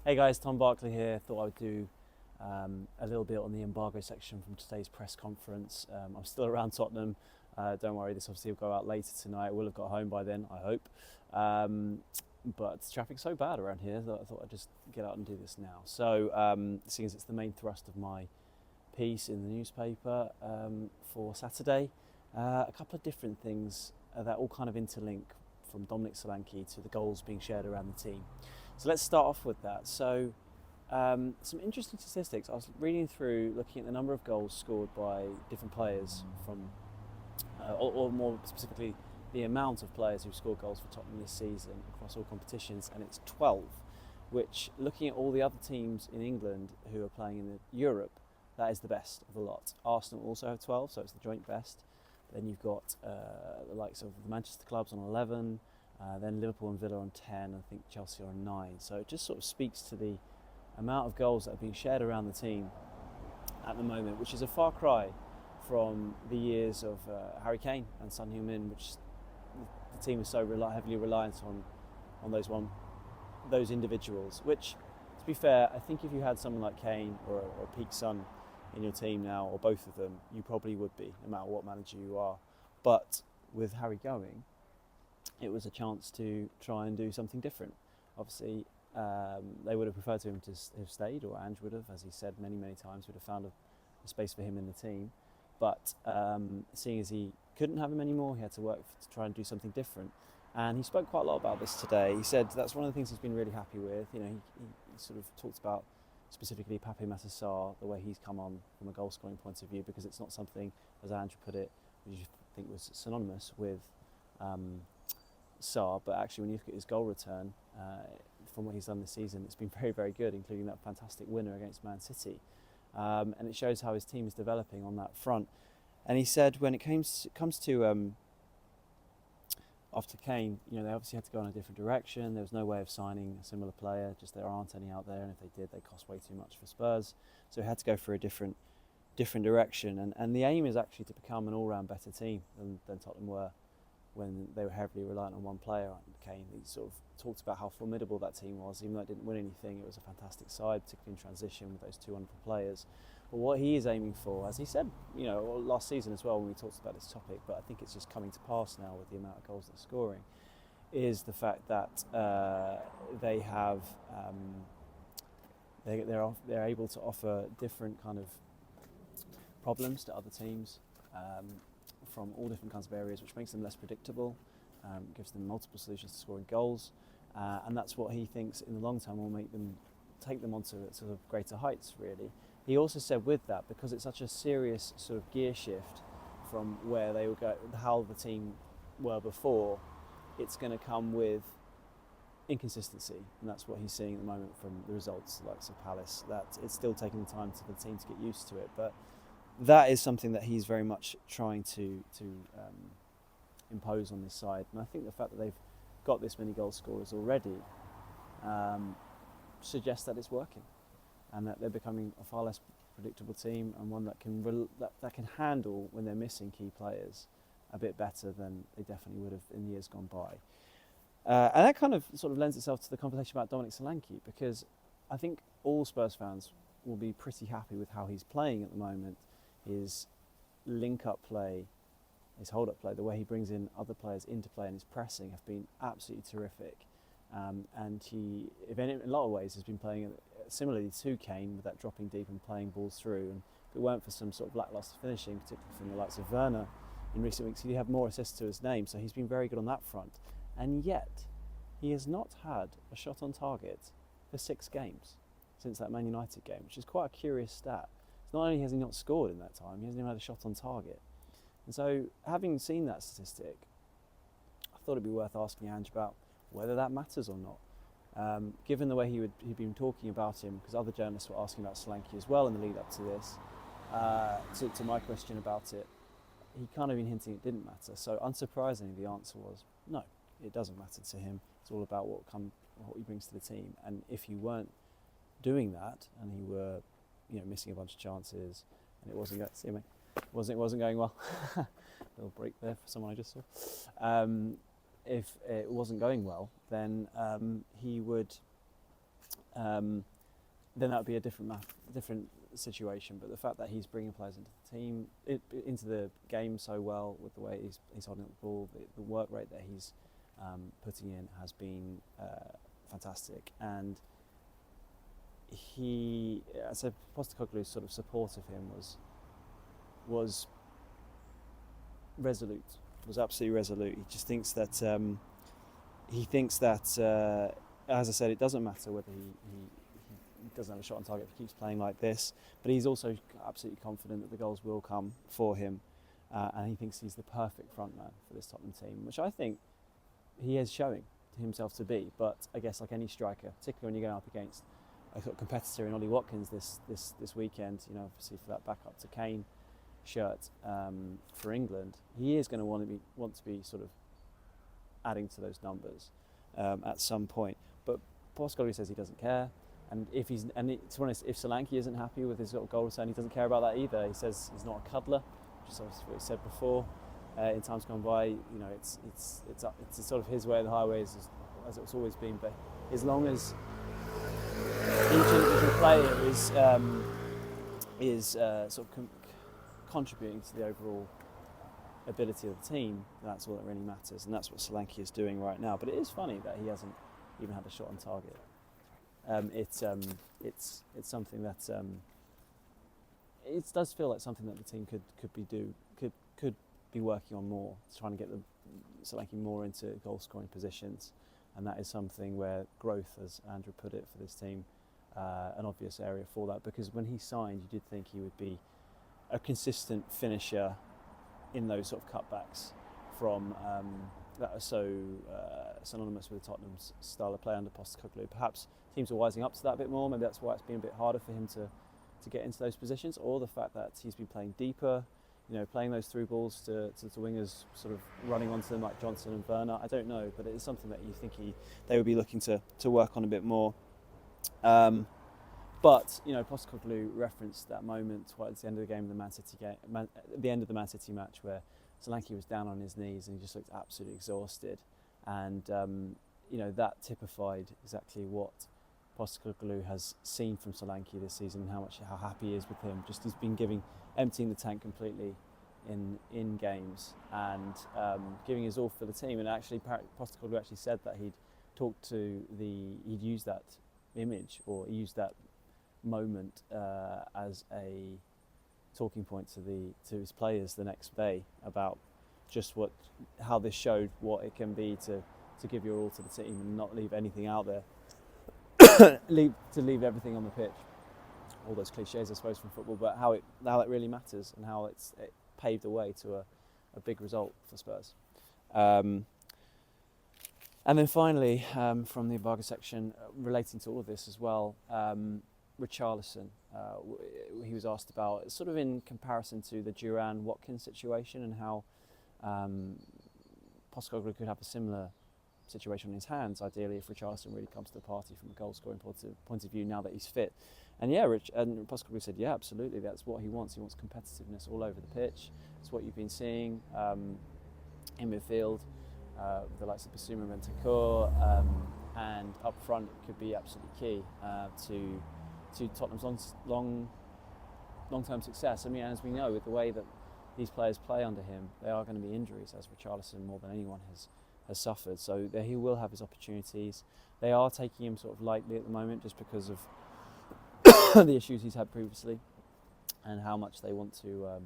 Hey guys, Tom Barclay here. Thought I would do a little bit on the embargo section from today's press conference. I'm still around Tottenham. Don't worry, this obviously will go out later tonight. We'll have got home by then, I hope. But traffic's so bad around here that I thought I'd just get out and do this now. So, seeing as it's the main thrust of my piece in the newspaper for Saturday, a couple of different things that all kind of interlink, from Dominic Solanke to the goals being shared around the team. So let's start off with that. So some interesting statistics. I was reading through, looking at the number of goals scored by different players from, or more specifically, the amount of players who've scored goals for Tottenham this season across all competitions, and it's 12, which, looking at all the other teams in England who are playing in Europe, that is the best of the lot. Arsenal also have 12, so it's the joint best. Then you've got the likes of the Manchester clubs on 11, then Liverpool and Villa on 10, I think Chelsea are on 9. So it just sort of speaks to the amount of goals that are being shared around the team at the moment, which is a far cry from the years of Harry Kane and Son Heung-min, which the team is so heavily reliant on those individuals. Which, to be fair, I think if you had someone like Kane or peak Son in your team now, or both of them, you probably would be, no matter what manager you are. But with Harry going, it was a chance to try and do something different. Obviously, they would have preferred to him to have stayed, or Ange would have, as he said many times, would have found a space for him in the team. But seeing as he couldn't have him anymore, he had to work to try and do something different. And he spoke quite a lot about this today. He said that's one of the things he's been really happy with. You know, he sort of talked about specifically Pape Matar Sarr, the way he's come on from a goal scoring point of view, because it's not something, as Ange put it, which you think was synonymous with Sarr, but actually when you look at his goal return from what he's done this season, it's been very good, including that fantastic winner against Man City, and it shows how his team is developing on that front. And he said when it comes to after Kane, you know, they obviously had to go in a different direction. There was no way of signing a similar player, just there aren't any out there, and if they did, they cost way too much for Spurs, so he had to go for a different direction, and the aim is actually to become an all-round better team than Tottenham were when they were heavily reliant on one player. Kane, he sort of talked about how formidable that team was. Even though it didn't win anything, it was a fantastic side, particularly in transition with those two wonderful players. But what he is aiming for, as he said, you know, last season as well when we talked about this topic, but I think it's just coming to pass now with the amount of goals they're scoring, is the fact that they have they're able to offer different kind of problems to other teams from all different kinds of areas, which makes them less predictable, gives them multiple solutions to scoring goals, and that's what he thinks in the long term will take them onto sort of greater heights, really. He also said with that, because it's such a serious sort of gear shift from where they were how the team were before, it's going to come with inconsistency, and that's what he's seeing at the moment from the results, like Palace, that it's still taking time for the team to get used to it. But that is something that he's very much trying to impose on this side, and I think the fact that they've got this many goal scorers already suggests that it's working, and that they're becoming a far less predictable team, and one that can handle when they're missing key players a bit better than they definitely would have in years gone by. And that kind of sort of lends itself to the conversation about Dominic Solanke, because I think all Spurs fans will be pretty happy with how he's playing at the moment. His link-up play, his hold-up play, the way he brings in other players into play, and his pressing have been absolutely terrific. And he, in a lot of ways, has been playing similarly to Kane, with that dropping deep and playing balls through. And if it weren't for some sort of lacklustre finishing, particularly from the likes of Werner in recent weeks, he'd have more assists to his name. So he's been very good on that front. And yet, he has not had a shot on target for 6 games since that Man United game, which is quite a curious stat. Not only has he not scored in that time, he hasn't even had a shot on target. And so, having seen that statistic, I thought it'd be worth asking Ange about whether that matters or not. Given the way he'd been talking about him, because other journalists were asking about Solanke as well in the lead up to this, to my question about it, he kind of been hinting it didn't matter. So unsurprisingly, the answer was no, it doesn't matter to him. It's all about what he brings to the team. And if he weren't doing that, and he were, you know, missing a bunch of chances, and it wasn't going well. Little break there for someone I just saw. If it wasn't going well, then he would then that would be a different situation. But the fact that he's bringing players into the team, into the game so well with the way he's holding up the ball, the work rate that he's putting in has been fantastic. And so Postecoglou's sort of support of him was resolute. Was absolutely resolute. He just thinks that as I said, it doesn't matter whether he doesn't have a shot on target if he keeps playing like this, but he's also absolutely confident that the goals will come for him, and he thinks he's the perfect frontman for this Tottenham team, which I think he is showing himself to be. But I guess like any striker, particularly when you're going up against a sort of competitor in Ollie Watkins this weekend, obviously for that backup to Kane shirt for England, he is going to want to be sort of adding to those numbers at some point. But Postecoglou says he doesn't care, and to be honest, if Solanke isn't happy with his sort of goal return, he doesn't care about that either. He says he's not a cuddler, which is obviously what he said before. In times gone by, it's sort of his way or the highway, as it's always been. But as long as each individual player is sort of contributing to the overall ability of the team, that's all that really matters, and that's what Solanke is doing right now. But it is funny that he hasn't even had a shot on target. It's something that it does feel like something that the team could be working on more, trying to get Solanke more into goal scoring positions, and that is something where growth, as Andrew put it, for this team, an obvious area for that, because when he signed, you did think he would be a consistent finisher in those sort of cutbacks from that are so synonymous with Tottenham's style of play under Postecoglou. Perhaps teams are wising up to that a bit more. Maybe that's why it's been a bit harder for him to get into those positions, or the fact that he's been playing deeper, playing those through balls to wingers, sort of running onto them like Johnson and Werner. I don't know, but it's something that you think they would be looking to work on a bit more. But Postecoglou referenced that moment towards the end of the game, at the end of the Man City match, where Solanke was down on his knees and he just looked absolutely exhausted, and that typified exactly what Postecoglou has seen from Solanke this season, and how happy he is with him. Just he's been emptying the tank completely in games, and giving his all for the team. And actually, Postecoglou actually said that he'd used that image, or he used that moment as a talking point to his players the next day about just how this showed what it can be to give your all to the team and not leave anything out there, leave everything on the pitch. All those cliches, I suppose, from football, but how it really matters, and how it paved the way to a big result for Spurs. And then finally, from the embargo section, relating to all of this as well, Richarlison, he was asked about, sort of in comparison to the Duran-Watkins situation, and how Postecoglou could have a similar situation on his hands, ideally, if Richarlison really comes to the party from a goal-scoring point of view now that he's fit. And and Postecoglou said, yeah, absolutely, that's what he wants. He wants competitiveness all over the pitch. It's what you've been seeing in midfield, with the likes of Basuma and Bentancur, and up front it could be absolutely key to Tottenham's long-term success. I mean, as we know, with the way that these players play under him, there are going to be injuries, as Richarlison more than anyone has suffered. So he will have his opportunities. They are taking him sort of lightly at the moment, just because of the issues he's had previously, and how much they want to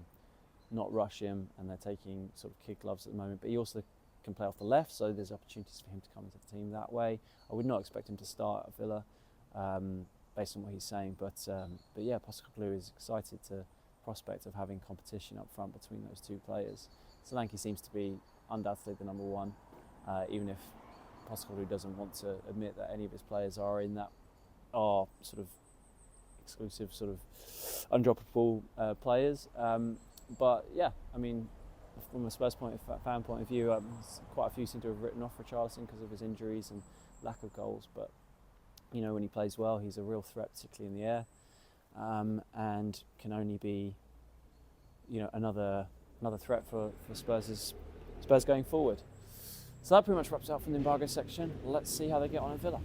not rush him, and they're taking sort of kid gloves at the moment. But he also can play off the left, so there's opportunities for him to come into the team that way. I would not expect him to start at Villa, based on what he's saying, but yeah, Postecoglou is excited to the prospect of having competition up front between those two players. Solanke seems to be undoubtedly the number one, even if Postecoglou doesn't want to admit that any of his players are sort of exclusive, sort of undroppable players. But yeah, I mean, from a Spurs fan point of view, quite a few seem to have written off Richarlison because of his injuries and lack of goals. But when he plays well, he's a real threat, particularly in the air, and can only be another threat for Spurs going forward. So that pretty much wraps up from the embargo section. Let's see how they get on at Villa.